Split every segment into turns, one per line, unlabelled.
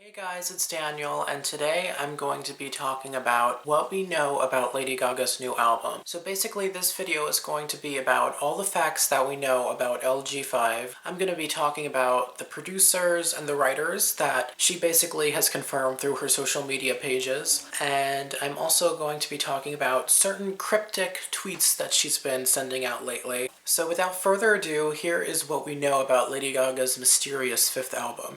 Hey guys, it's Daniel, and today I'm going to be talking about what we know about Lady Gaga's new album. So basically this video is going to be about all the facts that we know about LG5. I'm going to be talking about the producers and the writers that she basically has confirmed through her social media pages, and I'm also going to be talking about certain cryptic tweets that she's been sending out lately. So without further ado, here is what we know about Lady Gaga's mysterious fifth album.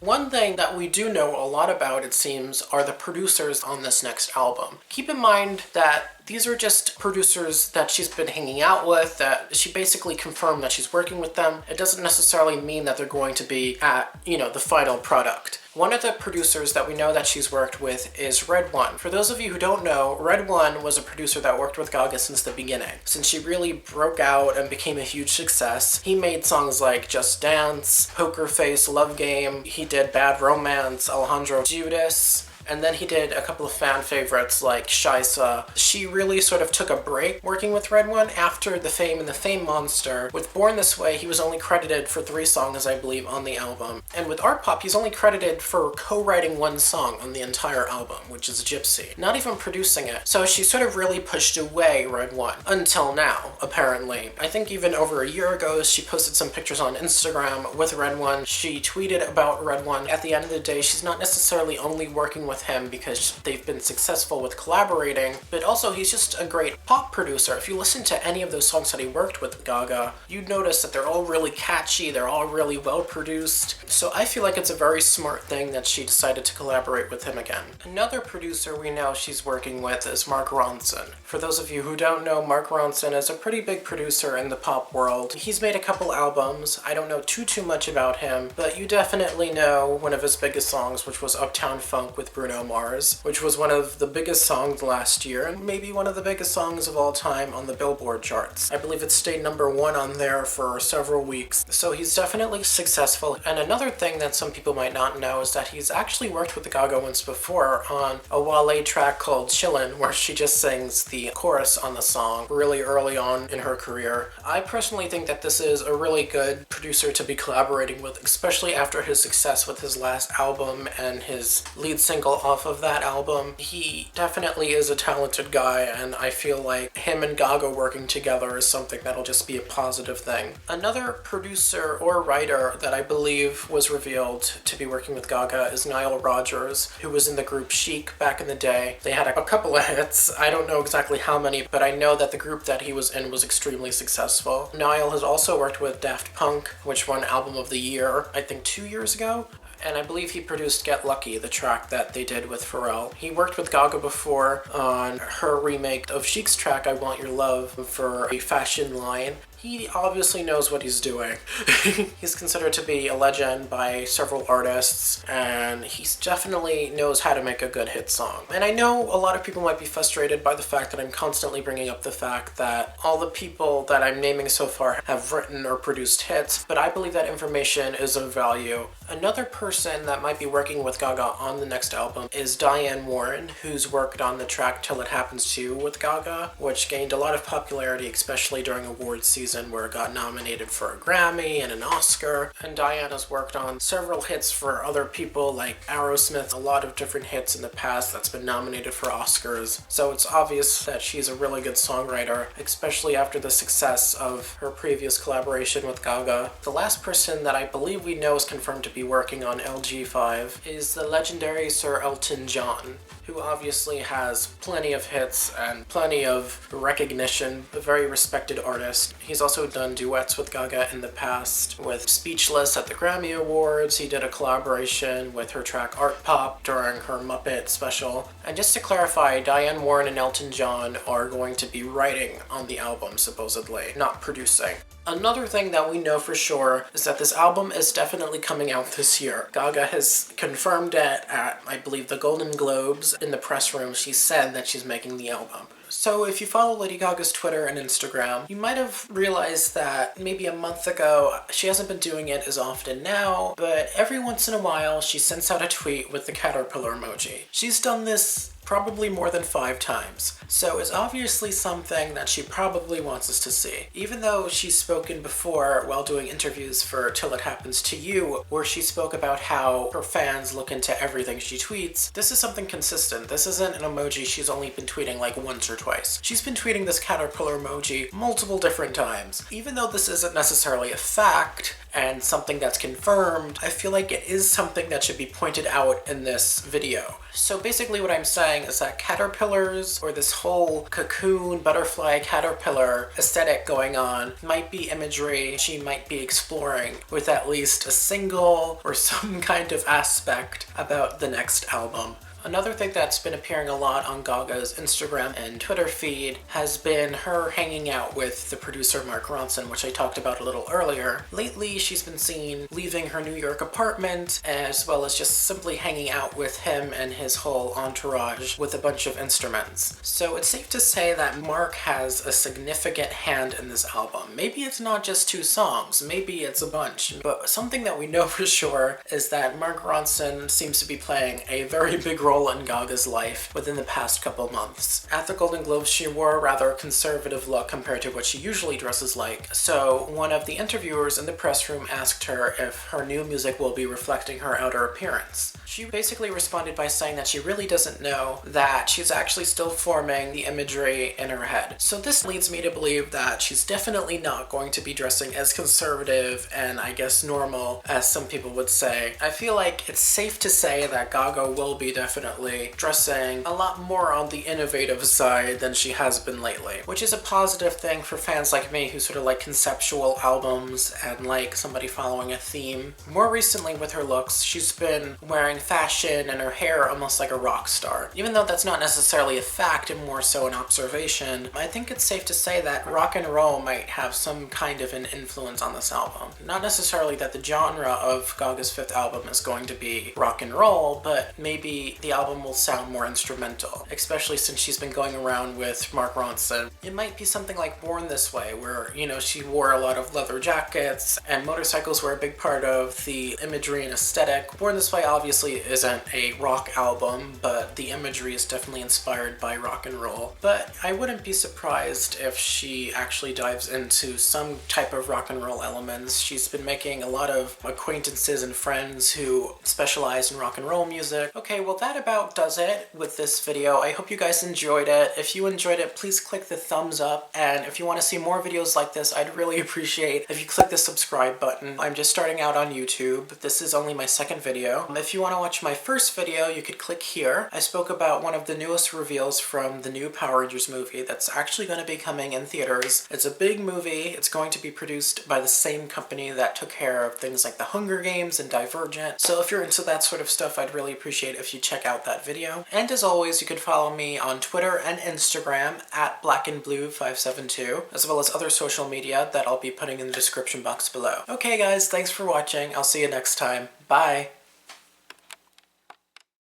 One thing that we do know a lot about, it seems, are the producers on this next album. Keep in mind that these are just producers that she's been hanging out with, that she basically confirmed that she's working with them. It doesn't necessarily mean that they're going to be at, the final product. One of the producers that we know that she's worked with is Red One. For those of you who don't know, Red One was a producer that worked with Gaga since the beginning. Since she really broke out and became a huge success, he made songs like Just Dance, Poker Face, Love Game. He did Bad Romance, Alejandro Judas, and then he did a couple of fan favorites like Shaisa. She really sort of took a break working with Red One after the Fame and the Fame Monster. With Born This Way, he was only credited for 3 songs, I believe, on the album. And with Art Pop, he's only credited for co-writing 1 song on the entire album, which is Gypsy. Not even producing it. So she sort of really pushed away Red One. Until now, apparently. I think even over a year ago, she posted some pictures on Instagram with Red One. She tweeted about Red One. At the end of the day, she's not necessarily only working with him because they've been successful with collaborating, but also he's just a great pop producer. If you listen to any of those songs that he worked with Gaga, you'd notice that they're all really catchy, they're all really well produced. So I feel like it's a very smart thing that she decided to collaborate with him again. Another producer we know she's working with is Mark Ronson. For those of you who don't know, Mark Ronson is a pretty big producer in the pop world. He's made a couple albums. I don't know too much about him, but you definitely know one of his biggest songs, which was Uptown Funk with Bruno Mars, which was one of the biggest songs last year and maybe one of the biggest songs of all time on the Billboard charts. I believe it stayed #1 on there for several weeks. So he's definitely successful. And another thing that some people might not know is that he's actually worked with Gaga once before on a Wale track called Chillin', where she just sings the chorus on the song really early on in her career. I personally think that this is a really good producer to be collaborating with, especially after his success with his last album and his lead single off of that album. He definitely is a talented guy, and I feel like him and Gaga working together is something that'll just be a positive thing. Another producer or writer that I believe was revealed to be working with Gaga is Nile Rodgers, who was in the group Chic back in the day. They had a couple of hits. I don't know exactly how many, but I know that the group that he was in was extremely successful. Niall has also worked with Daft Punk, which won Album of the Year, I think 2 years ago. And I believe he produced Get Lucky, the track that they did with Pharrell. He worked with Gaga before on her remake of Chic's track, I Want Your Love, for a fashion line. He obviously knows what he's doing. He's considered to be a legend by several artists, and he definitely knows how to make a good hit song. And I know a lot of people might be frustrated by the fact that I'm constantly bringing up the fact that all the people that I'm naming so far have written or produced hits, but I believe that information is of value. Another person that might be working with Gaga on the next album is Diane Warren, who's worked on the track Till It Happens To You with Gaga, which gained a lot of popularity, especially during awards season, where it got nominated for a Grammy and an Oscar. And Diane has worked on several hits for other people like Aerosmith, a lot of different hits in the past that's been nominated for Oscars. So it's obvious that she's a really good songwriter, especially after the success of her previous collaboration with Gaga. The last person that I believe we know is confirmed to be working on LG5 is the legendary Sir Elton John, who obviously has plenty of hits and plenty of recognition, a very respected artist. He's also done duets with Gaga in the past. With Speechless at the Grammy Awards, he did a collaboration with her track Art Pop during her Muppet special. And just to clarify, Diane Warren and Elton John are going to be writing on the album, supposedly, not producing. Another thing that we know for sure is that this album is definitely coming out this year. Gaga has confirmed it at, I believe, the Golden Globes. In the press room, she said that she's making the album. So if you follow Lady Gaga's Twitter and Instagram, you might have realized that maybe a month ago, she hasn't been doing it as often now, but every once in a while she sends out a tweet with the caterpillar emoji. She's done this probably more than 5 times. So it's obviously something that she probably wants us to see. Even though she's spoken before while doing interviews for Till It Happens to You, where she spoke about how her fans look into everything she tweets, this is something consistent. This isn't an emoji she's only been tweeting like once or twice. She's been tweeting this caterpillar emoji multiple different times. Even though this isn't necessarily a fact and something that's confirmed, I feel like it is something that should be pointed out in this video. So basically what I'm saying is that caterpillars, or this whole cocoon, butterfly, caterpillar aesthetic going on, might be imagery she might be exploring with at least a single or some kind of aspect about the next album. Another thing that's been appearing a lot on Gaga's Instagram and Twitter feed has been her hanging out with the producer Mark Ronson, which I talked about a little earlier. Lately, she's been seen leaving her New York apartment, as well as just simply hanging out with him and his whole entourage with a bunch of instruments. So it's safe to say that Mark has a significant hand in this album. Maybe it's not just 2 songs, maybe it's a bunch, but something that we know for sure is that Mark Ronson seems to be playing a very big role in Gaga's life within the past couple months. At the Golden Globes, she wore a rather conservative look compared to what she usually dresses like, so one of the interviewers in the press room asked her if her new music will be reflecting her outer appearance. She basically responded by saying that she really doesn't know, that she's actually still forming the imagery in her head. So this leads me to believe that she's definitely not going to be dressing as conservative and I guess normal as some people would say. I feel like it's safe to say that Gaga will be definitely dressing a lot more on the innovative side than she has been lately, which is a positive thing for fans like me who sort of like conceptual albums and like somebody following a theme. More recently with her looks, she's been wearing fashion and her hair almost like a rock star. Even though that's not necessarily a fact and more so an observation, I think it's safe to say that rock and roll might have some kind of an influence on this album. Not necessarily that the genre of Gaga's 5th album is going to be rock and roll, but maybe the album will sound more instrumental, especially since she's been going around with Mark Ronson. It might be something like Born This Way, where, you know, she wore a lot of leather jackets and motorcycles were a big part of the imagery and aesthetic. Born This Way obviously isn't a rock album, but the imagery is definitely inspired by rock and roll. But I wouldn't be surprised if she actually dives into some type of rock and roll elements. She's been making a lot of acquaintances and friends who specialize in rock and roll music. Okay, well that about does it with this video. I hope you guys enjoyed it. If you enjoyed it, please click the thumbs up, and if you want to see more videos like this, I'd really appreciate if you click the subscribe button. I'm just starting out on YouTube. This is only my 2nd video. If you want to watch my first video, you could click here. I spoke about one of the newest reveals from the new Power Rangers movie that's actually going to be coming in theaters. It's a big movie. It's going to be produced by the same company that took care of things like The Hunger Games and Divergent. So if you're into that sort of stuff, I'd really appreciate if you check out that video. And as always, you could follow me on Twitter and Instagram at blackandblue572, as well as other social media that I'll be putting in the description box below. Okay guys, thanks for watching. I'll see you next time. Bye!